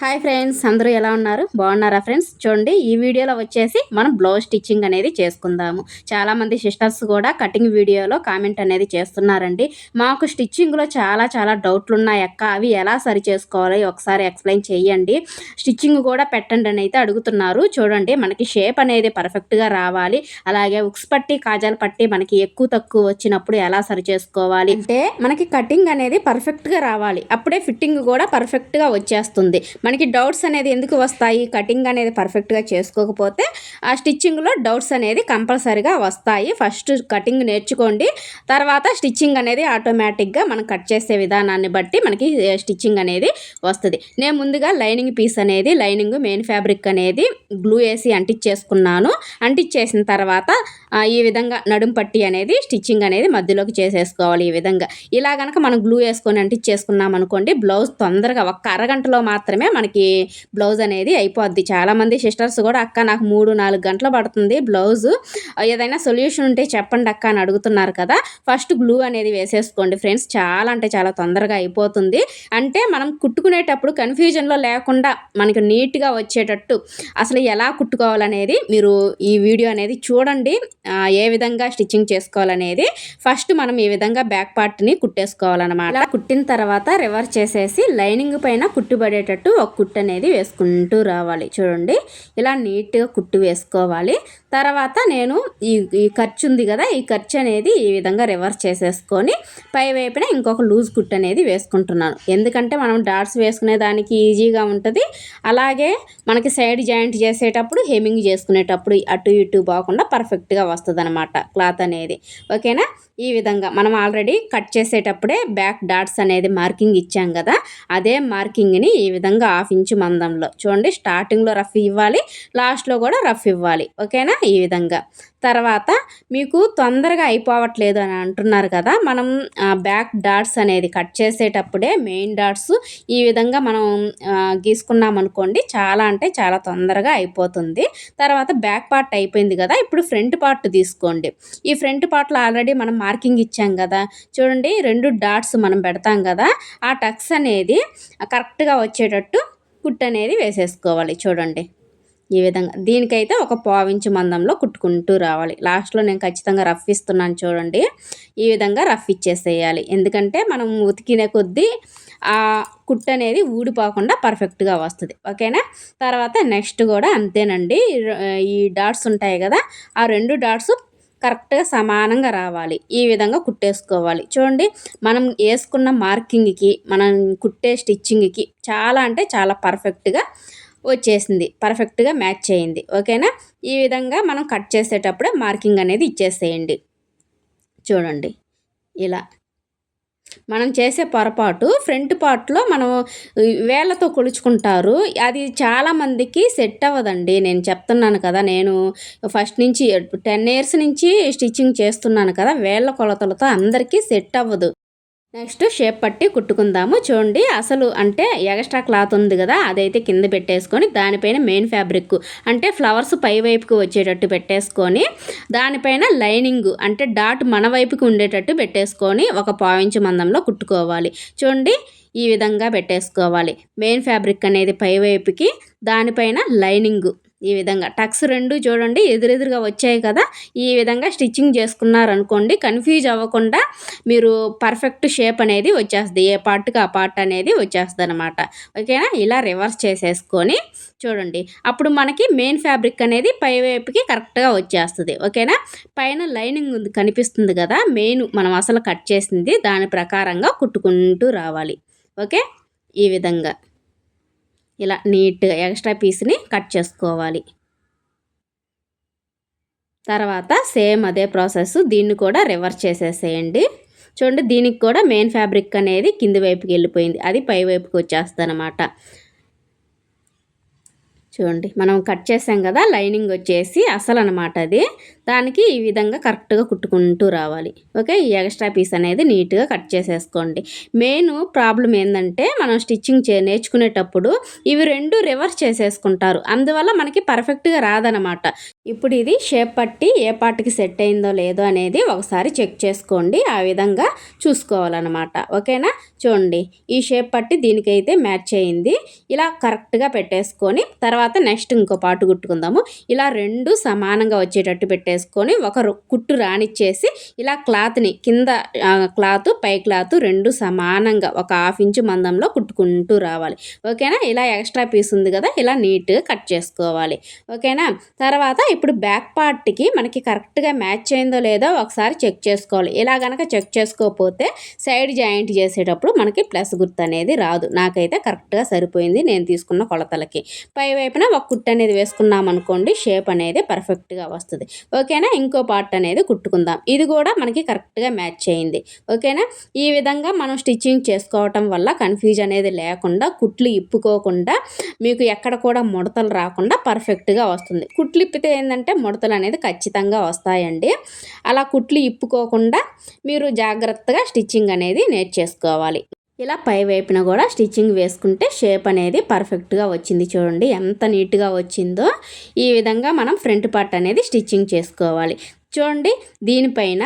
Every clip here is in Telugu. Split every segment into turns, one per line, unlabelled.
హాయ్ ఫ్రెండ్స్, అందరూ ఎలా ఉన్నారు? బాగున్నారా ఫ్రెండ్స్? చూడండి, ఈ వీడియోలో వచ్చేసి మనం బ్లౌజ్ స్టిచ్చింగ్ అనేది చేసుకుందాము. చాలామంది సిస్టర్స్ కూడా కటింగ్ వీడియోలో కామెంట్ అనేది చేస్తున్నారండి. మాకు స్టిచ్చింగ్లో చాలా డౌట్లు ఉన్నాయి అక్క, అవి ఎలా సరి చేసుకోవాలి ఒకసారి ఎక్స్ప్లెయిన్ చేయండి, స్టిచ్చింగ్ కూడా పెట్టండి అని అయితే అడుగుతున్నారు. చూడండి, మనకి షేప్ అనేది పర్ఫెక్ట్గా రావాలి, అలాగే ఉక్స్ పట్టి కాజాల పట్టి మనకి ఎక్కువ తక్కువ వచ్చినప్పుడు ఎలా సరి చేసుకోవాలి అంటే మనకి కటింగ్ అనేది పర్ఫెక్ట్గా రావాలి, అప్పుడే ఫిట్టింగ్ కూడా పర్ఫెక్ట్గా వచ్చేస్తుంది. మనకి డౌట్స్ అనేది ఎందుకు వస్తాయి? కటింగ్ అనేది పర్ఫెక్ట్గా చేసుకోకపోతే ఆ స్టిచ్చింగ్లో డౌట్స్ అనేది కంపల్సరీగా వస్తాయి. ఫస్ట్ కటింగ్ నేర్చుకోండి, తర్వాత స్టిచ్చింగ్ అనేది ఆటోమేటిక్గా మనం కట్ చేసే విధానాన్ని బట్టి మనకి స్టిచ్చింగ్ అనేది వస్తుంది. నేను ముందుగా లైనింగ్ పీస్ అనేది మెయిన్ ఫ్యాబ్రిక్ అనేది గ్లూ వేసి అంటించేసుకున్నాను. అంటించేసిన తర్వాత ఈ విధంగా నడుం పట్టి అనేది స్టిచ్చింగ్ అనేది మధ్యలోకి చేసేసుకోవాలి. ఈ విధంగా ఇలా కనుక మనం గ్లూ వేసుకొని అంటించేసుకున్నాం అనుకోండి, బ్లౌజ్ తొందరగా ఒక్క అరగంటలో మాత్రమే మనకి బ్లౌజ్ అనేది అయిపోద్ది. చాలామంది సిస్టర్స్ కూడా అక్క నాకు 3-4 గంటలు పడుతుంది బ్లౌజు, ఏదైనా సొల్యూషన్ ఉంటే చెప్పండి అక్క అని అడుగుతున్నారు కదా. ఫస్ట్ గ్లూ అనేది వేసేసుకోండి ఫ్రెండ్స్, చాలా తొందరగా అయిపోతుంది. అంటే మనం కుట్టుకునేటప్పుడు కన్ఫ్యూజన్లో లేకుండా మనకి నీట్గా వచ్చేటట్టు అసలు ఎలా కుట్టుకోవాలనేది మీరు ఈ వీడియో అనేది చూడండి. ఏ విధంగా స్టిచ్చింగ్ చేసుకోవాలనేది ఫస్ట్ మనం ఈ విధంగా బ్యాక్ పార్ట్ని కుట్టేసుకోవాలన్నమాట. కుట్టిన తర్వాత రివర్స్ చేసేసి లైనింగ్ పైన కుట్టుబడేటట్టు ఒక కుట్టు అనేది వేసుకుంటూ రావాలి. చూడండి, ఇలా నీట్గా కుట్టు వేసుకోవాలి. తర్వాత నేను ఈ ఖర్చు ఉంది కదా, ఈ ఖర్చు అనేది ఈ విధంగా రివర్స్ చేసేసుకొని పై వైపున ఇంకొక లూజ్ కుట్టు అనేది వేసుకుంటున్నాను. ఎందుకంటే మనం డాట్స్ వేసుకునే దానికి ఈజీగా ఉంటుంది, అలాగే మనకి సైడ్ జాయింట్ చేసేటప్పుడు హెమ్మింగ్ చేసుకునేటప్పుడు అటు ఇటు పోకుండా పర్ఫెక్ట్గా వస్తుంది అనమాట క్లాత్ అనేది. ఓకేనా? ఈ విధంగా మనం ఆల్రెడీ కట్ చేసేటప్పుడే బ్యాక్ డాట్స్ అనేది మార్కింగ్ ఇచ్చాం కదా, అదే మార్కింగ్ని ఈ విధంగా 1/2 ఇంచు మందంలో చూడండి, స్టార్టింగ్లో రఫ్ ఇవ్వాలి, లాస్ట్లో కూడా రఫ్ ఇవ్వాలి. ఓకేనా? ఈ విధంగా. తర్వాత మీకు తొందరగా అయిపోవట్లేదు అని అంటున్నారు కదా, మనం బ్యాక్ డాట్స్ అనేది కట్ చేసేటప్పుడే మెయిన్ డాట్స్ ఈ విధంగా మనం గీసుకున్నాం అనుకోండి, చాలా తొందరగా అయిపోతుంది. తర్వాత బ్యాక్ పార్ట్ అయిపోయింది కదా, ఇప్పుడు ఫ్రంట్ పార్ట్ తీసుకోండి. ఈ ఫ్రంట్ పార్ట్లో ఆల్రెడీ మనం మార్కింగ్ ఇచ్చాం కదా, చూడండి 2 డాట్స్ మనం పెడతాం కదా, ఆ టక్స్ అనేది కరెక్ట్గా వచ్చేటట్టు కుట్టు అనేది వేసేసుకోవాలి. చూడండి, ఈ విధంగా దీనికైతే ఒక 1/4 ఇంచు మందంలో కుట్టుకుంటూ రావాలి. లాస్ట్లో నేను ఖచ్చితంగా రఫ్ ఇస్తున్నాను చూడండి, ఈ విధంగా రఫ్ ఇచ్చేసేయాలి. ఎందుకంటే మనం ఉతికిన కొద్దీ ఆ కుట్టు అనేది ఊడిపోకుండా పర్ఫెక్ట్గా వస్తుంది. ఓకేనా? తర్వాత నెక్స్ట్ కూడా అంతేనండి, ఈ డాట్స్ ఉంటాయి కదా, ఆ 2 డాట్స్ కరెక్ట్గా సమానంగా రావాలి. ఈ విధంగా కుట్టేసుకోవాలి. చూడండి, మనం వేసుకున్న మార్కింగ్కి మనం కుట్టే స్టిచ్చింగ్కి చాలా పర్ఫెక్ట్గా వచ్చేసింది, పర్ఫెక్ట్గా మ్యాచ్ అయింది. ఓకేనా? ఈ విధంగా మనం కట్ చేసేటప్పుడే మార్కింగ్ అనేది ఇచ్చేసేయండి. చూడండి, ఇలా మనం చేసే పొరపాటు ఫ్రంట్ పార్ట్లో మనం వేళ్ళతో కొలుచుకుంటారు, అది చాలామందికి సెట్ అవ్వదండి. నేను చెప్తున్నాను కదా, నేను ఫస్ట్ నుంచి 10 ఇయర్స్ నుంచి స్టిచ్చింగ్ చేస్తున్నాను కదా, వేళ్ళ కొలతలతో అందరికీ సెట్ అవ్వదు. నెక్స్ట్ షేప్ పట్టి కుట్టుకుందాము. చూడండి, అసలు అంటే ఎక్స్ట్రా క్లాత్ ఉంది కదా, అదైతే కింద పెట్టేసుకొని దానిపైన మెయిన్ ఫ్యాబ్రిక్ అంటే ఫ్లవర్స్ పై వైపుకి వచ్చేటట్టు పెట్టేసుకొని దానిపైన లైనింగ్ అంటే డాట్ మన వైపుకి ఉండేటట్టు పెట్టేసుకొని ఒక 1/4 ఇంచు మందంలో కుట్టుకోవాలి. చూడండి, ఈ విధంగా పెట్టేసుకోవాలి. మెయిన్ ఫ్యాబ్రిక్ అనేది పై వైపుకి, దానిపైన లైనింగ్ ఈ విధంగా టక్స్ 2 చూడండి ఎదురెదురుగా వచ్చాయి కదా, ఈ విధంగా స్టిచ్చింగ్ చేసుకున్నారనుకోండి, కన్ఫ్యూజ్ అవ్వకుండా మీరు పర్ఫెక్ట్ షేప్ అనేది వచ్చేస్తుంది, ఏ పార్ట్కి ఆ పార్ట్ అనేది వచ్చేస్తుంది అనమాట. ఓకేనా? ఇలా రివర్స్ చేసేసుకొని చూడండి, అప్పుడు మనకి మెయిన్ ఫ్యాబ్రిక్ అనేది పై వైపుకి కరెక్ట్గా వచ్చేస్తుంది. ఓకేనా? పైన లైనింగ్ కనిపిస్తుంది కదా, మెయిన్ మనం అసలు కట్ చేసింది, దాని ప్రకారంగా కుట్టుకుంటూ రావాలి. ఓకే? ఈ విధంగా ఇలా నీట్గా ఎక్స్ట్రా పీస్ని కట్ చేసుకోవాలి. తర్వాత సేమ్ అదే ప్రాసెస్ దీన్ని కూడా రివర్స్ చేసేసేయండి. చూడండి, దీనికి కూడా మెయిన్ ఫ్యాబ్రిక్ అనేది కింది వైపుకి వెళ్ళిపోయింది, అది పై వైపుకి వచ్చేస్తుంది అనమాట. చూడండి, మనం కట్ చేసాం కదా, లైనింగ్ వచ్చేసి అసలు అనమాట అది. దానికి ఈ విధంగా కరెక్ట్గా కుట్టుకుంటూ రావాలి. ఓకే, ఈ ఎక్స్ట్రా పీస్ అనేది నీట్గా కట్ చేసేసుకోండి. మెయిన్ ప్రాబ్లం ఏంటంటే మనం స్టిచ్చింగ్ నేర్చుకునేటప్పుడు ఇవి రెండు రివర్స్ చేసేసుకుంటారు, అందువల్ల మనకి పర్ఫెక్ట్గా రాదనమాట. ఇప్పుడు ఇది షేప్ పట్టి ఏ పార్ట్కి సెట్ అయిందో లేదో అనేది ఒకసారి చెక్ చేసుకోండి, ఆ విధంగా చూసుకోవాలన్నమాట. ఓకేనా, చూడండి ఈ షేప్ పట్టి దీనికైతే మ్యాచ్ అయింది. ఇలా కరెక్ట్గా పెట్టేసుకొని తర్వాత నెక్స్ట్ ఇంకో పార్ట్ కుట్టుకుందాము. ఇలా రెండు సమానంగా వచ్చేటట్టు పెట్టేసుకొని ఒక కుట్టు రానిచ్చేసి ఇలా క్లాత్ని కింద క్లాత్ పై క్లాత్ రెండు సమానంగా ఒక 1/2 ఇంచు మందంలో కుట్టుకుంటూ రావాలి. ఓకేనా, ఇలా ఎక్స్ట్రా పీస్ ఉంది కదా, ఇలా నీట్గా కట్ చేసుకోవాలి. ఓకేనా, తర్వాత ఇప్పుడు బ్యాక్ పార్ట్కి మనకి కరెక్ట్గా మ్యాచ్ అయిందో లేదో ఒకసారి చెక్ చేసుకోవాలి. ఇలా కనుక చెక్ చేసుకోకపోతే సైడ్ జాయింట్ చేసేటప్పుడు మనకి ప్లస్ గుర్తు అనేది రాదు. నాకైతే కరెక్ట్గా సరిపోయింది నేను తీసుకున్న కొలతలకి. పై వైపున ఒక కుట్టు అనేది వేసుకున్నాం అనుకోండి, షేప్ అనేది పర్ఫెక్ట్గా వస్తుంది. ఓకేనా, ఇంకో పార్ట్ అనేది కుట్టుకుందాం. ఇది కూడా మనకి కరెక్ట్గా మ్యాచ్ అయింది. ఓకేనా, ఈ విధంగా మనం స్టిచ్చింగ్ చేసుకోవటం వల్ల కన్ఫ్యూజ్ అనేది లేకుండా, కుట్లు ఇప్పుకోకుండా, మీకు ఎక్కడ కూడా ముడతలు రాకుండా పర్ఫెక్ట్గా వస్తుంది. కుట్లు ఇప్పితే ఏంటంటే ముడతలు అనేది ఖచ్చితంగా వస్తాయండి. అలా కుట్లు ఇప్పుకోకుండా మీరు జాగ్రత్తగా స్టిచ్చింగ్ అనేది నేర్చేసుకోవాలి. ఇలా పై వైపున కూడా స్టిచ్చింగ్ వేసుకుంటే షేప్ అనేది పర్ఫెక్ట్గా వచ్చింది. చూడండి ఎంత నీట్గా వచ్చిందో. ఈ విధంగా మనం ఫ్రంట్ పార్ట్ అనేది స్టిచ్చింగ్ చేసుకోవాలి. చూడండి దీనిపైన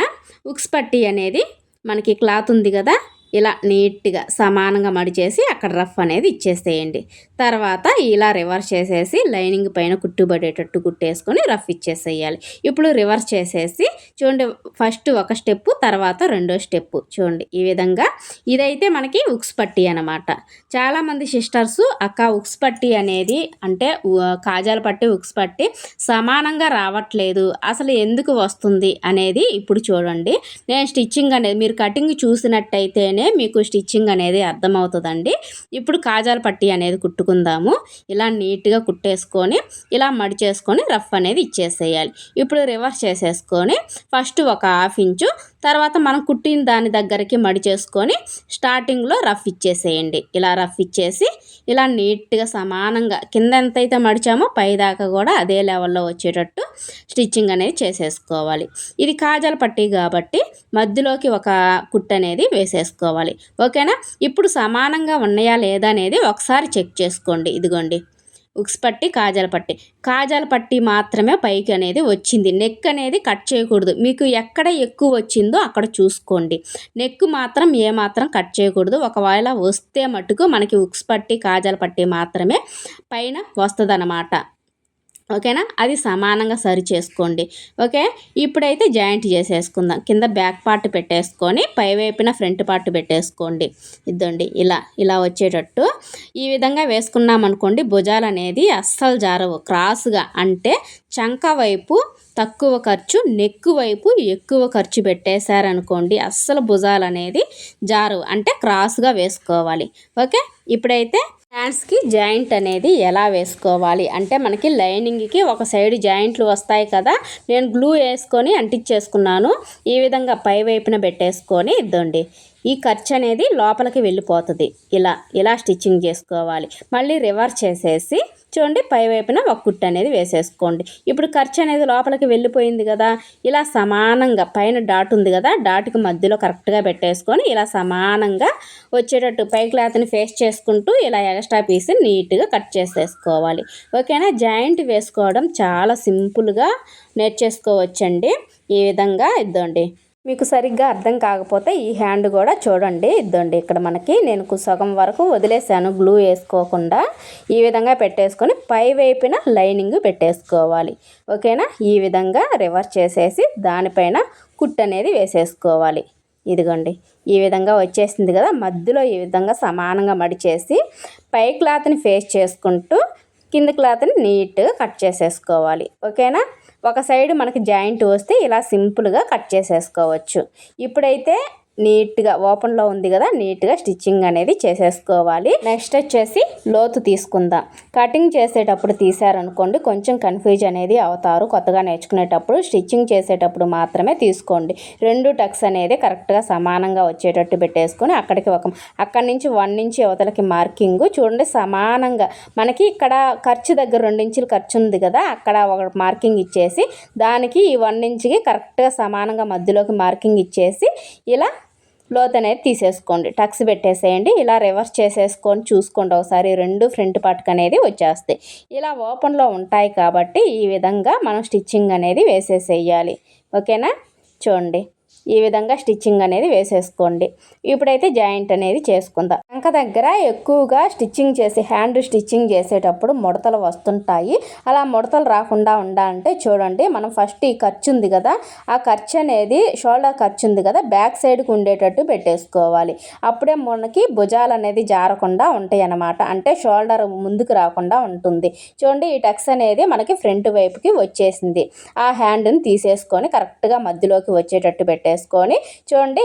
ఉక్స్ పట్టీ అనేది మనకి క్లాత్ ఉంది కదా, ఇలా నీట్గా సమానంగా మడిచేసి అక్కడ రఫ్ అనేది ఇచ్చేసేయండి. తర్వాత ఇలా రివర్స్ చేసేసి లైనింగ్ పైన కుట్టుబడేటట్టు కుట్టేసుకొని రఫ్ ఇచ్చేసేయాలి. ఇప్పుడు రివర్స్ చేసేసి చూడండి, ఫస్ట్ ఒక స్టెప్పు తర్వాత రెండో స్టెప్పు. చూడండి ఈ విధంగా. ఇదైతే మనకి ఉక్స్ పట్టీ అనమాట. చాలామంది సిస్టర్స్ అక్క ఉక్స్ పట్టీ అనేది అంటే కాజాల పట్టీ ఉక్స్ పట్టీ సమానంగా రావట్లేదు, అసలు ఎందుకు వస్తుంది అనేది ఇప్పుడు చూడండి. నేను స్టిచ్చింగ్ అనేది మీరు కటింగ్ చూసినట్టయితేనే మీకు స్టిచ్చింగ్ అనేది అర్థమవుతుందండి. ఇప్పుడు కాజాల పట్టీ అనేది కుట్టుకుందాము. ఇలా నీట్గా కుట్టేసుకొని ఇలా మడిచేసుకొని రఫ్ అనేది ఇచ్చేసేయాలి. ఇప్పుడు రివర్స్ చేసేసుకొని ఫస్ట్ ఒక 1/2 ఇంచు, తర్వాత మనం కుట్టిన దాని దగ్గరికి మడిచేసుకొని స్టార్టింగ్లో రఫ్ ఇచ్చేసేయండి. ఇలా రఫ్ ఇచ్చేసి ఇలా నీట్గా సమానంగా కింద ఎంతైతే మడిచామో పైదాకా కూడా అదే లెవెల్లో వచ్చేటట్టు స్టిచ్చింగ్ అనేది చేసేసుకోవాలి. ఇది కాజాల పట్టీ కాబట్టి మధ్యలోకి ఒక కుట్టు అనేది వేసేసుకోవాలి. ఓకేనా, ఇప్పుడు సమానంగా ఉన్నాయా లేదా అనేది ఒకసారి చెక్ చేసుకోండి. ఇదిగోండి ఉక్స్ పట్టి కాజాల పట్టి మాత్రమే పైకి అనేది వచ్చింది. నెక్ అనేది కట్ చేయకూడదు. మీకు ఎక్కడ ఎక్కువ వచ్చిందో అక్కడ చూసుకోండి. నెక్ మాత్రం ఏమాత్రం కట్ చేయకూడదు. ఒకవేళ వస్తే మటుకు మనకి ఉక్స్ పట్టి కాజాల పట్టి మాత్రమే పైన వస్తుందన్నమాట. ఓకేనా, అది సమానంగా సరి చేసుకోండి. ఓకే, ఇప్పుడైతే జాయింట్ చేసేసుకుందాం. కింద బ్యాక్ పార్ట్ పెట్టేసుకొని పై వైపున ఫ్రంట్ పార్ట్ పెట్టేసుకోండి. ఇద్దండి ఇలా వచ్చేటట్టు ఈ విధంగా వేసుకున్నాం అనుకోండి, భుజాలు అనేది అస్సలు జారవు. క్రాస్గా అంటే చంక వైపు తక్కువ ఖర్చు, నెక్ వైపు ఎక్కువ ఖర్చు పెట్టేశారనుకోండి అస్సలు భుజాలు అనేది జారవు. అంటే క్రాస్గా వేసుకోవాలి. ఓకే, ఇప్పుడైతే హ్యాండ్స్కి జాయింట్ అనేది ఎలా వేసుకోవాలి అంటే మనకి లైనింగ్కి ఒక సైడ్ జాయింట్లు వస్తాయి కదా, నేను గ్లూ వేసుకొని అంటించేసుకున్నాను. ఈ విధంగా పై వైపున పెట్టేసుకొని ఇద్దండి ఈ ఖర్చు అనేది లోపలికి వెళ్ళిపోతుంది. ఇలా స్టిచ్చింగ్ చేసుకోవాలి. మళ్ళీ రివర్స్ చేసేసి చూడండి పై వైపున ఒక కుట్టు అనేది వేసేసుకోండి. ఇప్పుడు ఖర్చు అనేది లోపలికి వెళ్ళిపోయింది కదా, ఇలా సమానంగా పైన డాట్ ఉంది కదా, డాట్కి మధ్యలో కరెక్ట్గా పెట్టేసుకొని ఇలా సమానంగా వచ్చేటట్టు పై క్లాత్ని ఫేస్ చేసుకుంటూ ఇలా ఎక్స్ట్రా పీస్ నీట్గా కట్ చేసేసుకోవాలి. ఓకేనా, జాయింట్ వేసుకోవడం చాలా సింపుల్గా నేర్చేసుకోవచ్చండి. ఈ విధంగా ఇద్దండి. మీకు సరిగ్గా అర్థం కాకపోతే ఈ హ్యాండ్ కూడా చూడండి. ఇద్దండి ఇక్కడ మనకి నేను సగం వరకు వదిలేసాను గ్లూ వేసుకోకుండా. ఈ విధంగా పెట్టేసుకొని పై వైపున లైనింగ్ పెట్టేసుకోవాలి. ఓకేనా, ఈ విధంగా రివర్స్ చేసేసి దానిపైన కుట్టు అనేది వేసేసుకోవాలి. ఇదిగోండి ఈ విధంగా వచ్చేసింది కదా, మధ్యలో ఈ విధంగా సమానంగా మడిచేసి పై క్లాత్ని ఫేస్ చేసుకుంటూ కింద క్లాత్ని నీట్గా కట్ చేసేసుకోవాలి. ఓకేనా, ఒక సైడ్ మనకి జాయింట్ వస్తే ఇలా సింపుల్గా కట్ చేసేసుకోవచ్చు. ఇప్పుడైతే నీట్గా ఓపెన్లో ఉంది కదా, నీట్గా స్టిచ్చింగ్ అనేది చేసేసుకోవాలి. నెక్స్ట్ వచ్చేసి లోతు తీసుకుందాం. కటింగ్ చేసేటప్పుడు తీసారనుకోండి కొంచెం కన్ఫ్యూజ్ అనేది అవుతారు. కొత్తగా నేర్చుకునేటప్పుడు స్టిచ్చింగ్ చేసేటప్పుడు మాత్రమే తీసుకోండి. 2 టక్స్ అనేది కరెక్ట్గా సమానంగా వచ్చేటట్టు పెట్టేసుకొని అక్కడి నుంచి 1 ఇంచ్ అవతలకి మార్కింగ్ చూడండి సమానంగా. మనకి ఇక్కడ ఖర్చు దగ్గర 2 ఇంచులు ఖర్చు ఉంది కదా, అక్కడ ఒక మార్కింగ్ ఇచ్చేసి దానికి ఈ 1 ఇంచ్కి కరెక్ట్గా సమానంగా మధ్యలోకి మార్కింగ్ ఇచ్చేసి ఇలా లోత్ అనేది తీసేసుకోండి. టక్స్ పెట్టేసేయండి. ఇలా రివర్స్ చేసేసుకొని చూసుకోండి ఒకసారి. 2 ఫ్రంట్ పార్ట్కి అనేది వచ్చేస్తాయి. ఇలా ఓపెన్లో ఉంటాయి కాబట్టి ఈ విధంగా మనం స్టిచ్చింగ్ అనేది వేసేసేయాలి. ఓకేనా, చూడండి ఈ విధంగా స్టిచ్చింగ్ అనేది వేసేసుకోండి. ఇప్పుడైతే జాయింట్ అనేది చేసుకుందాం. చంక దగ్గర ఎక్కువగా స్టిచ్చింగ్ హ్యాండ్ స్టిచ్చింగ్ చేసేటప్పుడు ముడతలు వస్తుంటాయి. అలా ముడతలు రాకుండా ఉండాలంటే చూడండి, మనం ఫస్ట్ ఈ ఖర్చు ఉంది కదా, ఆ ఖర్చు అనేది షోల్డర్ ఖర్చు ఉంది కదా, బ్యాక్ సైడ్కి ఉండేటట్టు పెట్టేసుకోవాలి. అప్పుడే మనకి భుజాలు అనేది జారకుండా ఉంటాయి అన్నమాట. అంటే షోల్డర్ ముందుకు రాకుండా ఉంటుంది. చూడండి ఈ టక్స్ అనేది మనకి ఫ్రంట్ వైపుకి వచ్చేసింది. ఆ హ్యాండ్ని తీసేసుకొని కరెక్ట్గా మధ్యలోకి వచ్చేటట్టు పెట్టేసుకొని చూడండి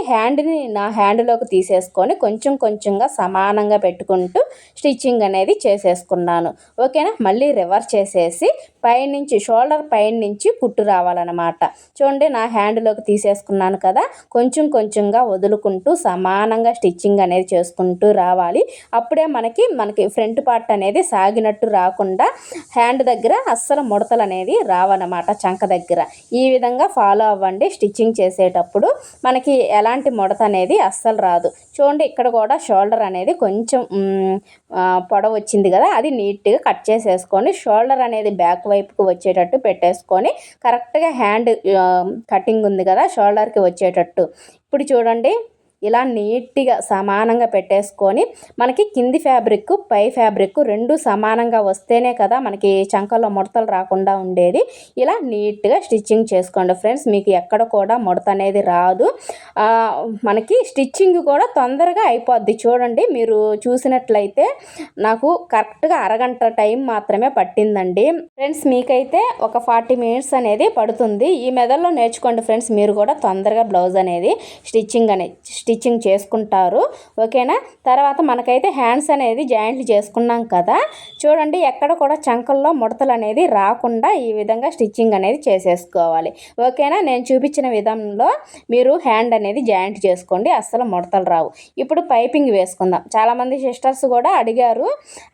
నా హ్యాండ్లోకి తీసేసుకొని కొంచెం కొంచెంగా సమానంగా పెట్టుకుంటూ స్టిచ్చింగ్ అనేది చేసేసుకున్నాను. ఓకేనా, మళ్ళీ రివర్స్ చేసేసి పైనుంచి షోల్డర్ పైన నుంచి కుట్టు రావాలన్నమాట. చూడండి నా హ్యాండ్లోకి తీసేసుకున్నాను కదా, కొంచెం కొంచెంగా వదులుకుంటూ సమానంగా స్టిచ్చింగ్ అనేది చేసుకుంటూ రావాలి. అప్పుడే మనకి ఫ్రంట్ పార్ట్ అనేది సాగినట్టు రాకుండా హ్యాండ్ దగ్గర అస్సలు ముడతలు అనేది రావన్నమాట. చంక దగ్గర ఈ విధంగా ఫాలో అవ్వండి. స్టిచ్చింగ్ చేసేటప్పుడు మనకి ఎలాంటి ముడత అనేది అస్సలు రాదు. చూడండి ఇక్కడ కూడా షోల్డర్ అనేది కొంచెం పొడవు వచ్చింది కదా, అది నీట్గా కట్ చేసేసుకొని షోల్డర్ అనేది బ్యాక్ వైపుకి వచ్చేటట్టు పెట్టేసుకొని కరెక్ట్గా హ్యాండ్ కటింగ్ ఉంది కదా షోల్డర్కి వచ్చేటట్టు. ఇప్పుడు చూడండి ఇలా నీట్గా సమానంగా పెట్టేసుకొని మనకి కింది ఫ్యాబ్రిక్ పై ఫ్యాబ్రిక్ 2 సమానంగా వస్తేనే కదా మనకి చంకల్లో ముడతలు రాకుండా ఉండేది. ఇలా నీట్గా స్టిచ్చింగ్ చేసుకోండి ఫ్రెండ్స్. మీకు ఎక్కడ కూడా ముడత అనేది రాదు. మనకి స్టిచ్చింగ్ కూడా తొందరగా అయిపోద్ది. చూడండి మీరు చూసినట్లయితే నాకు కరెక్ట్గా అరగంట టైం మాత్రమే పట్టిందండి ఫ్రెండ్స్. మీకైతే ఒక 40 మినిట్స్ అనేది పడుతుంది. ఈ మెథడ్లో నేర్చుకోండి ఫ్రెండ్స్. మీరు కూడా తొందరగా బ్లౌజ్ అనేది స్టిచ్చింగ్ చేసుకుంటారు. ఓకేనా, తర్వాత మనకైతే హ్యాండ్స్ అనేది జాయింట్లు చేసుకున్నాం కదా, చూడండి ఎక్కడ కూడా చంకల్లో ముడతలు అనేది రాకుండా ఈ విధంగా స్టిచ్చింగ్ అనేది చేసేసుకోవాలి. ఓకేనా, నేను చూపించిన విధంలో మీరు హ్యాండ్ అనేది జాయింట్ చేసుకోండి, అస్సలు ముడతలు రావు. ఇప్పుడు పైపింగ్ వేసుకుందాం. చాలామంది సిస్టర్స్ కూడా అడిగారు,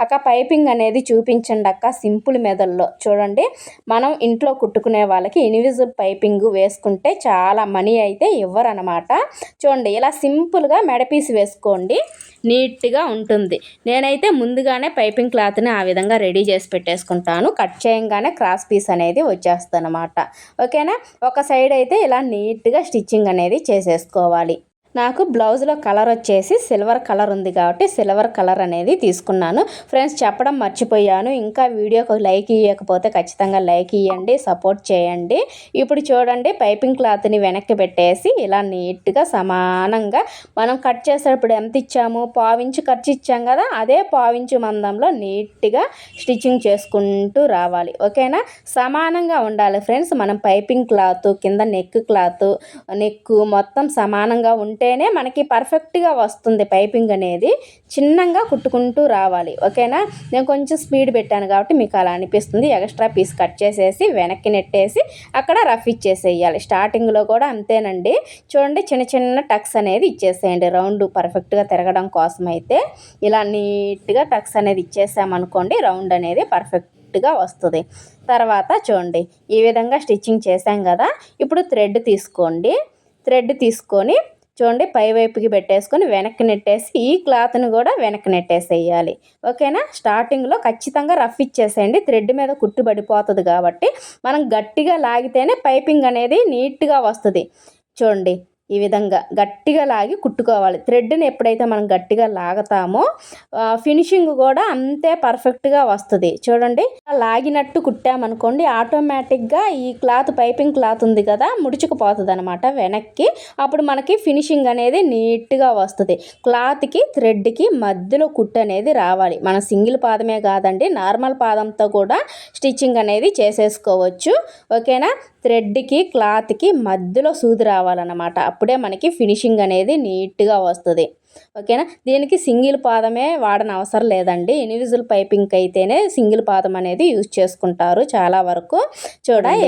అక్క పైపింగ్ అనేది చూపించండి అక్క సింపుల్ మెథడ్లో. చూడండి మనం ఇంట్లో కుట్టుకునే వాళ్ళకి ఇన్విజిబుల్ పైపింగ్ వేసుకుంటే చాలా మనీ అయితే ఇవ్వరనమాట. చూడండి ఇలా సింపుల్గా మెడపీస్ వేసుకోండి, నీట్గా ఉంటుంది. నేనైతే ముందుగానే పైపింగ్ క్లాత్ని ఆ విధంగా రెడీ చేసి పెట్టేసుకుంటాను. కట్ చేయంగానే క్రాస్ పీస్ అనేది వచ్చేస్తుంది అనమాట. ఓకేనా, ఒక సైడ్ అయితే ఇలా నీట్గా స్టిచ్చింగ్ అనేది చేసేసుకోవాలి. నాకు బ్లౌజ్లో కలర్ వచ్చేసి సిల్వర్ కలర్ ఉంది కాబట్టి సిల్వర్ కలర్ అనేది తీసుకున్నాను. ఫ్రెండ్స్ చెప్పడం మర్చిపోయాను, ఇంకా వీడియోకి లైక్ ఇవ్వకపోతే ఖచ్చితంగా లైక్ ఇవ్వండి, సపోర్ట్ చేయండి. ఇప్పుడు చూడండి పైపింగ్ క్లాత్ని వెనక్కి పెట్టేసి ఇలా నీట్గా సమానంగా మనం కట్ చేసేటప్పుడు ఎంత ఇచ్చాము, 1/4 ఇంచు ఖర్చు ఇచ్చాం కదా, అదే 1/4 ఇంచు మందంలో నీట్గా స్టిచ్చింగ్ చేసుకుంటూ రావాలి. ఓకేనా, సమానంగా ఉండాలి ఫ్రెండ్స్. మనం పైపింగ్ క్లాత్ కింద నెక్ మొత్తం సమానంగా ఉంటేనే మనకి పర్ఫెక్ట్గా వస్తుంది. పైపింగ్ అనేది చిన్నగా కుట్టుకుంటూ రావాలి. ఓకేనా, నేను కొంచెం స్పీడ్ పెట్టాను కాబట్టి మీకు అలా అనిపిస్తుంది. ఎక్స్ట్రా పీస్ కట్ చేసేసి వెనక్కి నెట్టేసి అక్కడ రఫ్ ఇచ్చేసేయాలి. స్టార్టింగ్లో కూడా అంతేనండి. చూడండి చిన్న చిన్న టక్స్ అనేది ఇచ్చేసేయండి రౌండ్ పర్ఫెక్ట్గా తిరగడం కోసం. అయితే ఇలా నీట్గా టక్స్ అనేది ఇచ్చేసామనుకోండి రౌండ్ అనేది పర్ఫెక్ట్గా వస్తుంది. తర్వాత చూడండి ఈ విధంగా స్టిచ్చింగ్ చేసాం కదా, ఇప్పుడు థ్రెడ్ తీసుకొని చూడండి పై వైపుకి పెట్టేసుకొని వెనక్కి నెట్టేసి ఈ క్లాత్ని కూడా వెనక్కి నెట్టేసేయాలి. ఓకేనా, స్టార్టింగ్లో ఖచ్చితంగా రఫ్ ఇచ్చేసేయండి. థ్రెడ్ మీద కుట్టు పడిపోతుంది కాబట్టి మనం గట్టిగా లాగితేనే పైపింగ్ అనేది నీట్గా వస్తుంది. చూడండి ఈ విధంగా గట్టిగా లాగి కుట్టుకోవాలి. థ్రెడ్ని ఎప్పుడైతే మనం గట్టిగా లాగుతామో ఫినిషింగ్ కూడా అంతే పర్ఫెక్ట్గా వస్తుంది. చూడండి లాగినట్టు కుట్టామనుకోండి ఆటోమేటిక్గా ఈ క్లాత్ పైపింగ్ క్లాత్ ఉంది కదా ముడుచుకుపోతుంది అనమాట వెనక్కి. అప్పుడు మనకి ఫినిషింగ్ అనేది నీట్గా వస్తుంది. క్లాత్కి థ్రెడ్కి మధ్యలో కుట్టు అనేది రావాలి. మన సింగిల్ పాదమే కాదండి, నార్మల్ పాదంతో కూడా స్టిచ్చింగ్ అనేది చేసేసుకోవచ్చు. ఓకేనా, థ్రెడ్కి క్లాత్కి మధ్యలో సూది రావాలన్నమాట. అప్పుడే మనకి ఫినిషింగ్ అనేది నీట్గా వస్తుంది. ఓకేనా. దీనికి సింగిల్ పాదమే వాడని అవసరం లేదండి. ఇండివిజువల్ పైపింగ్కి అయితేనే సింగిల్ పాదం అనేది యూజ్ చేసుకుంటారు చాలా వరకు.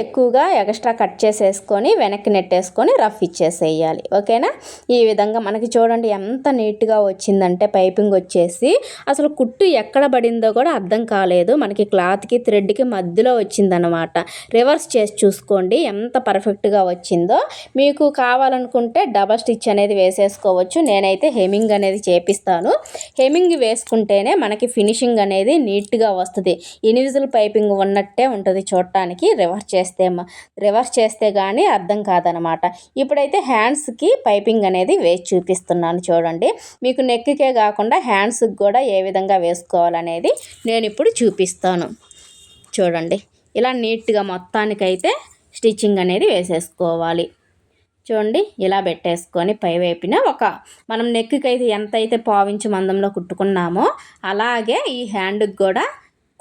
ఎక్కువగా ఎక్స్ట్రా కట్ చేసేసుకొని వెనక్కి నెట్టేసుకొని రఫ్ ఇచ్చేసేయాలి. ఓకేనా. ఈ విధంగా మనకి చూడండి ఎంత నీట్గా వచ్చిందంటే పైపింగ్ వచ్చేసి అసలు కుట్టు ఎక్కడ పడిందో కూడా అర్థం కాలేదు. మనకి క్లాత్కి థ్రెడ్కి మధ్యలో వచ్చిందనమాట. రివర్స్ చేసి చూసుకోండి ఎంత పర్ఫెక్ట్గా వచ్చిందో. మీకు కావాలనుకుంటే డబల్ స్టిచ్ అనేది వేసేసుకోవచ్చు. నేనైతే హెమ్మింగ్ అనేది చేపిస్తాను. హెమ్మింగ్ వేసుకుంటేనే మనకి ఫినిషింగ్ అనేది నీట్గా వస్తుంది. ఇండివిజువల్ పైపింగ్ ఉన్నట్టే ఉంటుంది చూడటానికి. రివర్స్ చేస్తే కానీ అర్థం కాదనమాట. ఇప్పుడైతే హ్యాండ్స్కి పైపింగ్ అనేది వేసి చూపిస్తున్నాను చూడండి. మీకు నెక్కే కాకుండా హ్యాండ్స్కి కూడా ఏ విధంగా వేసుకోవాలనేది నేను ఇప్పుడు చూపిస్తాను చూడండి. ఇలా నీట్గా మొత్తానికైతే స్టిచ్చింగ్ అనేది వేసేసుకోవాలి. చూడండి ఇలా పెట్టేసుకొని పైవైపున మనం నెక్కి అయితే ఎంత అయితే పావించి మందంలో కుట్టుకున్నామో అలాగే ఈ హ్యాండ్కి కూడా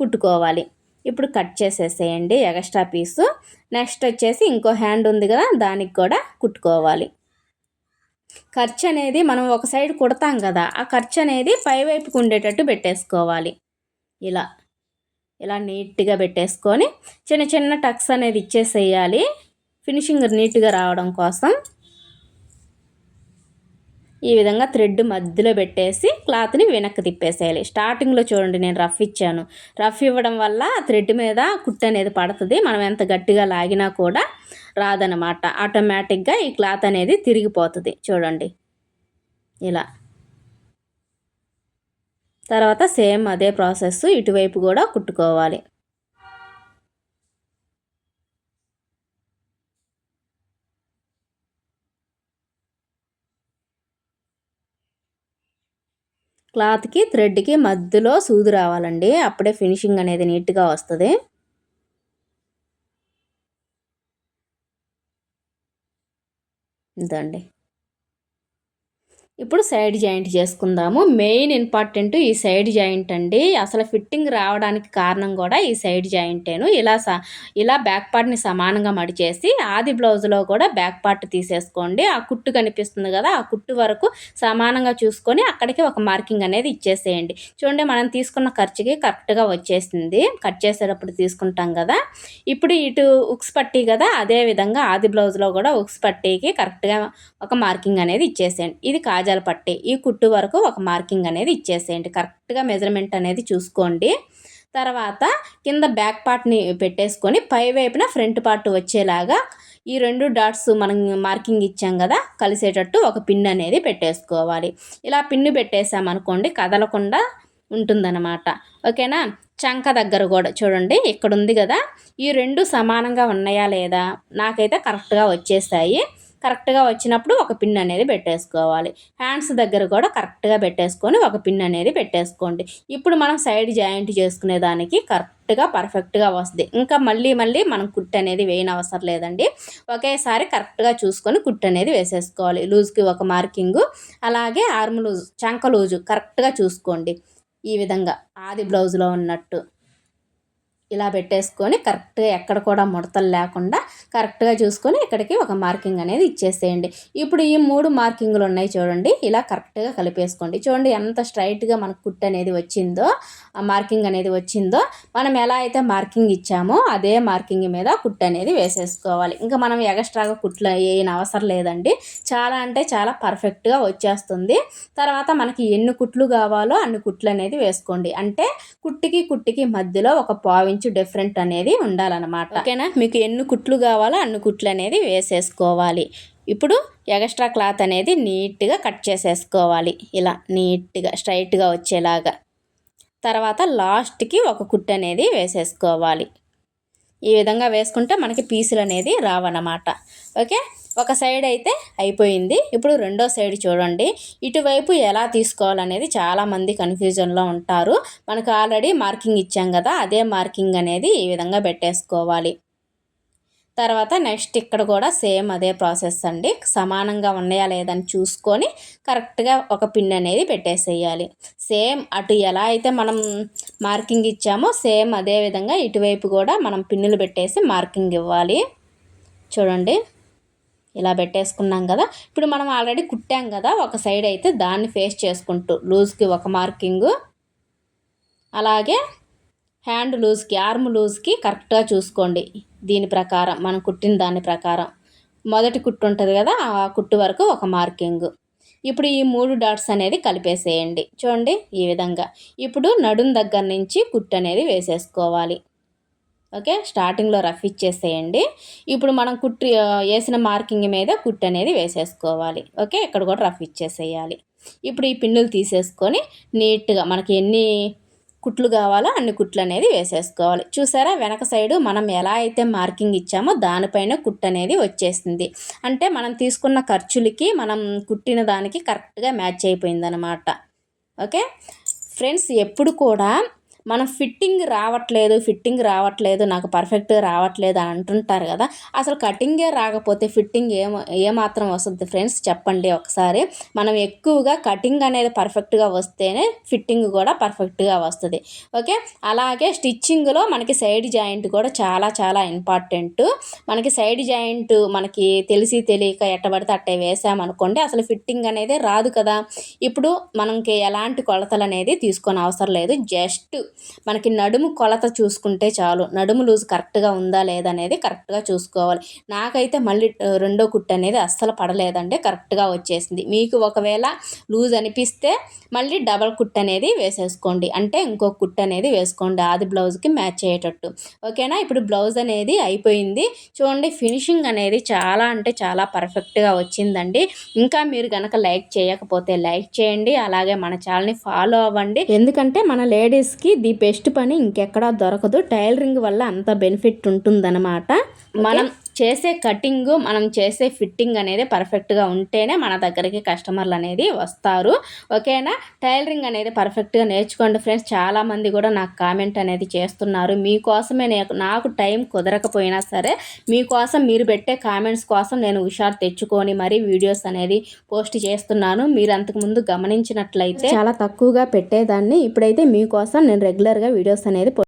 కుట్టుకోవాలి. ఇప్పుడు కట్ చేసేసేయండి ఎక్స్ట్రా పీసు. నెక్స్ట్ వచ్చేసి ఇంకో హ్యాండ్ ఉంది కదా దానికి కూడా కుట్టుకోవాలి. ఖర్చు అనేది మనం ఒక సైడ్ కుడతాం కదా, ఆ ఖర్చు అనేది పైవైపుకు ఉండేటట్టు పెట్టేసుకోవాలి. ఇలా నీట్గా పెట్టేసుకొని చిన్న చిన్న టక్స్ అనేది ఇచ్చేసేయాలి ఫినిషింగ్ నీట్గా రావడం కోసం. ఈ విధంగా థ్రెడ్ మధ్యలో పెట్టేసి క్లాత్ని వెనక్కి తిప్పేసేయాలి. స్టార్టింగ్లో చూడండి నేను రఫ్ ఇచ్చాను. రఫ్ ఇవ్వడం వల్ల థ్రెడ్ మీద కుట్టు అనేది పడుతుంది. మనం ఎంత గట్టిగా లాగినా కూడా రాదనమాట. ఆటోమేటిక్గా ఈ క్లాత్ అనేది తిరిగిపోతుంది చూడండి ఇలా. తర్వాత సేమ్ అదే ప్రాసెస్ ఇటువైపు కూడా కుట్టుకోవాలి. క్లాత్కి థ్రెడ్కి మధ్యలో సూది రావాలండి. అప్పుడే ఫినిషింగ్ అనేది నీట్గా వస్తుంది. ఇదండి. ఇప్పుడు సైడ్ జాయింట్ చేసుకుందాము. మెయిన్ ఇంపార్టెంట్ ఈ సైడ్ జాయింట్ అండి. అసలు ఫిట్టింగ్ రావడానికి కారణం కూడా ఈ సైడ్ జాయింటేను. ఇలా బ్యాక్ పార్ట్ని సమానంగా మడిచేసి ఆది బ్లౌజ్లో కూడా బ్యాక్ పార్ట్ తీసేసుకోండి. ఆ కుట్టు కనిపిస్తుంది కదా, ఆ కుట్టు వరకు సమానంగా చూసుకొని అక్కడికి ఒక మార్కింగ్ అనేది ఇచ్చేసేయండి. చూడండి మనం తీసుకున్న ఖర్చుకి కరెక్ట్గా వచ్చేసింది. కట్ చేసేటప్పుడు తీసుకుంటాం కదా. ఇప్పుడు ఇటు ఉక్స్ పట్టీ కదా, అదే విధంగా ఆది బ్లౌజ్లో కూడా ఉక్స్ పట్టీకి కరెక్ట్గా ఒక మార్కింగ్ అనేది ఇచ్చేసేయండి. ఇది కాజాల పట్టీ. ఈ కుట్టు వరకు ఒక మార్కింగ్ అనేది ఇచ్చేసేయండి. కరెక్ట్గా మెజర్మెంట్ అనేది చూసుకోండి. తర్వాత కింద బ్యాక్ పార్ట్ని పెట్టేసుకొని పై వైపున ఫ్రంట్ పార్ట్ వచ్చేలాగా ఈ 2 డాట్స్ మనం మార్కింగ్ ఇచ్చాం కదా కలిసేటట్టు ఒక పిన్ అనేది పెట్టేసుకోవాలి. ఇలా పిన్ను పెట్టేసామనుకోండి కదలకుండా ఉంటుందన్నమాట. ఓకేనా. చంక దగ్గర కూడా చూడండి ఇక్కడ ఉంది కదా, ఈ 2 సమానంగా ఉన్నాయా లేదా, నాకైతే కరెక్ట్గా వచ్చేసాయి. కరెక్ట్గా వచ్చినప్పుడు ఒక పిన్ అనేది పెట్టేసుకోవాలి. హ్యాండ్స్ దగ్గర కూడా కరెక్ట్గా పెట్టేసుకొని ఒక పిన్ అనేది పెట్టేసుకోండి. ఇప్పుడు మనం సైడ్ జాయింట్ చేసుకునే దానికి కరెక్ట్గా పర్ఫెక్ట్గా వస్తుంది. ఇంకా మళ్ళీ మనం కుట్టు అనేది వేయని అవసరం లేదండి. ఒకేసారి కరెక్ట్గా చూసుకొని కుట్టు అనేది వేసేసుకోవాలి. లూజ్కి ఒక మార్కింగు, అలాగే ఆర్మ్ లూజ్ చంక లూజు కరెక్ట్గా చూసుకోండి. ఈ విధంగా ఆది బ్లౌజ్లో ఉన్నట్టు ఇలా పెట్టేసుకొని కరెక్ట్గా ఎక్కడ కూడా ముడతలు లేకుండా కరెక్ట్గా చూసుకొని ఇక్కడికి ఒక మార్కింగ్ అనేది ఇచ్చేసేయండి. ఇప్పుడు ఈ 3 మార్కింగ్లు ఉన్నాయి చూడండి, ఇలా కరెక్ట్గా కలిపేసుకోండి. చూడండి ఎంత స్ట్రైట్గా మనకు కుట్టు అనేది వచ్చిందో, మార్కింగ్ అనేది వచ్చిందో. మనం ఎలా అయితే మార్కింగ్ ఇచ్చామో అదే మార్కింగ్ మీద కుట్టు అనేది వేసేసుకోవాలి. ఇంకా మనం ఎక్స్ట్రాగా కుట్లు వేయని అవసరం లేదండి. చాలా అంటే చాలా పర్ఫెక్ట్గా వచ్చేస్తుంది. తర్వాత మనకి ఎన్ని కుట్లు కావాలో అన్ని కుట్లు అనేది వేసుకోండి. అంటే కుట్టికి మధ్యలో ఒక పావించు డిఫరెంట్ అనేది ఉండాలన్నమాట. ఓకేనా. మీకు ఎన్ని కుట్లు కావాలో అన్ని కుట్లు అనేది వేసేసుకోవాలి. ఇప్పుడు ఎక్స్ట్రా క్లాత్ అనేది నీట్గా కట్ చేసేసుకోవాలి. ఇలా నీట్గా స్ట్రైట్గా వచ్చేలాగా. తర్వాత లాస్ట్కి ఒక కుట్టు అనేది వేసేసుకోవాలి. ఈ విధంగా వేసుకుంటే మనకి పీసులు అనేది రావన్నమాట. ఓకే. ఒక సైడ్ అయితే అయిపోయింది. ఇప్పుడు రెండో సైడ్ చూడండి. ఇటువైపు ఎలా తీసుకోవాలనేది చాలామంది కన్ఫ్యూజన్లో ఉంటారు. మనకు ఆల్రెడీ మార్కింగ్ ఇచ్చాం కదా, అదే మార్కింగ్ అనేది ఈ విధంగా పెట్టేసుకోవాలి. తర్వాత నెక్స్ట్ ఇక్కడ కూడా సేమ్ అదే ప్రాసెస్ అండి. సమానంగా ఉన్నాయా లేదని చూసుకొని కరెక్ట్గా ఒక పిన్ అనేది పెట్టేసేయాలి. సేమ్ అటు ఎలా అయితే మనం మార్కింగ్ ఇచ్చామో సేమ్ అదే విధంగా ఇటువైపు కూడా మనం పిన్నులు పెట్టేసి మార్కింగ్ ఇవ్వాలి. చూడండి ఇలా పెట్టేసుకున్నాం కదా. ఇప్పుడు మనం ఆల్రెడీ కుట్టాం కదా, ఒక సైడ్ అయితే దాన్ని ఫేస్ చేసుకుంటూ లూజ్కి ఒక మార్కింగు, అలాగే హ్యాండ్ లూజ్కి ఆర్మ్ లూజ్కి కరెక్ట్గా చూసుకోండి. దీని ప్రకారం మనం కుట్టిన దాని ప్రకారం మొదటి కుట్టు ఉంటుంది కదా, ఆ కుట్టు వరకు ఒక మార్కింగు. ఇప్పుడు ఈ 3 డాట్స్ అనేది కలిపేసేయండి. చూడండి ఈ విధంగా. ఇప్పుడు నడుం దగ్గర నుంచి కుట్టు అనేది వేసేసుకోవాలి. ఓకే, స్టార్టింగ్లో రఫ్ ఇచ్చేసేయండి. ఇప్పుడు మనం కుట్టు వేసిన మార్కింగ్ మీద కుట్టు అనేది వేసేసుకోవాలి. ఓకే, ఇక్కడ కూడా రఫ్ ఇచ్చేసేయాలి. ఇప్పుడు ఈ పిన్నులు తీసేసుకొని నీట్గా మనకి ఎన్ని కుట్లు కావాలో అన్ని కుట్లు అనేది వేసేసుకోవాలి. చూసారా, వెనక సైడు మనం ఎలా అయితే మార్కింగ్ ఇచ్చామో దానిపైన కుట్టు అనేది వచ్చేసింది. అంటే మనం తీసుకున్న ఖర్చులకి మనం కుట్టిన దానికి కరెక్ట్గా మ్యాచ్ అయిపోయిందనమాట. ఓకే ఫ్రెండ్స్, ఎప్పుడు కూడా మనం ఫిట్టింగ్ రావట్లేదు నాకు పర్ఫెక్ట్గా రావట్లేదు అని అంటుంటారు కదా. అసలు కటింగే రాకపోతే ఫిట్టింగ్ ఏమాత్రం వస్తుంది ఫ్రెండ్స్, చెప్పండి ఒకసారి. మనం ఎక్కువగా కటింగ్ అనేది పర్ఫెక్ట్గా వస్తేనే ఫిట్టింగ్ కూడా పర్ఫెక్ట్గా వస్తుంది. ఓకే, అలాగే స్టిచ్చింగ్లో మనకి సైడ్ జాయింట్ కూడా చాలా చాలా ఇంపార్టెంట్. మనకి సైడ్ జాయింట్ మనకి తెలియక ఎట్టబడితే అట్టే వేసామనుకోండి, అసలు ఫిట్టింగ్ అనేది రాదు కదా. ఇప్పుడు మనకి ఎలాంటి కొలతలు అనేది తీసుకొని అవసరం లేదు. జస్ట్ మనకి నడుము కొలత చూసుకుంటే చాలు. నడుము లూజ్ కరెక్ట్గా ఉందా లేదా అనేది కరెక్ట్గా చూసుకోవాలి. నాకైతే మళ్ళీ రెండో కుట్టు అనేది అస్సలు పడలేదండి, కరెక్ట్గా వచ్చేసింది. మీకు ఒకవేళ లూజ్ అనిపిస్తే మళ్ళీ డబల్ కుట్టు అనేది వేసేసుకోండి, అంటే ఇంకో కుట్టు అనేది వేసుకోండి ఆది బ్లౌజ్కి మ్యాచ్ అయ్యేటట్టు. ఓకేనా, ఇప్పుడు బ్లౌజ్ అనేది అయిపోయింది. చూడండి ఫినిషింగ్ అనేది చాలా అంటే చాలా పర్ఫెక్ట్గా వచ్చిందండి. ఇంకా మీరు కనుక లైక్ చేయకపోతే లైక్ చేయండి, అలాగే మన ఛానల్ని ఫాలో అవ్వండి. ఎందుకంటే మన లేడీస్కి ది బెస్ట్ పని ఇంకెక్కడా దొరకదు. టైలరింగ్ వల్ల అంత బెనిఫిట్ ఉంటుందన్నమాట. మనం చేసే కటింగ్, మనం చేసే ఫిట్టింగ్ అనేది పర్ఫెక్ట్గా ఉంటేనే మన దగ్గరికి కస్టమర్లు అనేది వస్తారు. ఓకేనా, టైలరింగ్ అనేది పర్ఫెక్ట్గా నేర్చుకోండి ఫ్రెండ్స్. చాలామంది కూడా నాకు కామెంట్ అనేది చేస్తున్నారు. మీకోసమే నాకు టైం కుదరకపోయినా సరే మీకోసం, మీరు పెట్టే కామెంట్స్ కోసం నేను హుషారు తెచ్చుకొని మరీ వీడియోస్ అనేది పోస్ట్ చేస్తున్నాను. మీరు అంతకుముందు గమనించినట్లయితే చాలా తక్కువగా పెట్టేదాన్ని, ఇప్పుడైతే మీకోసం నేను రెగ్యులర్గా వీడియోస్ అనేది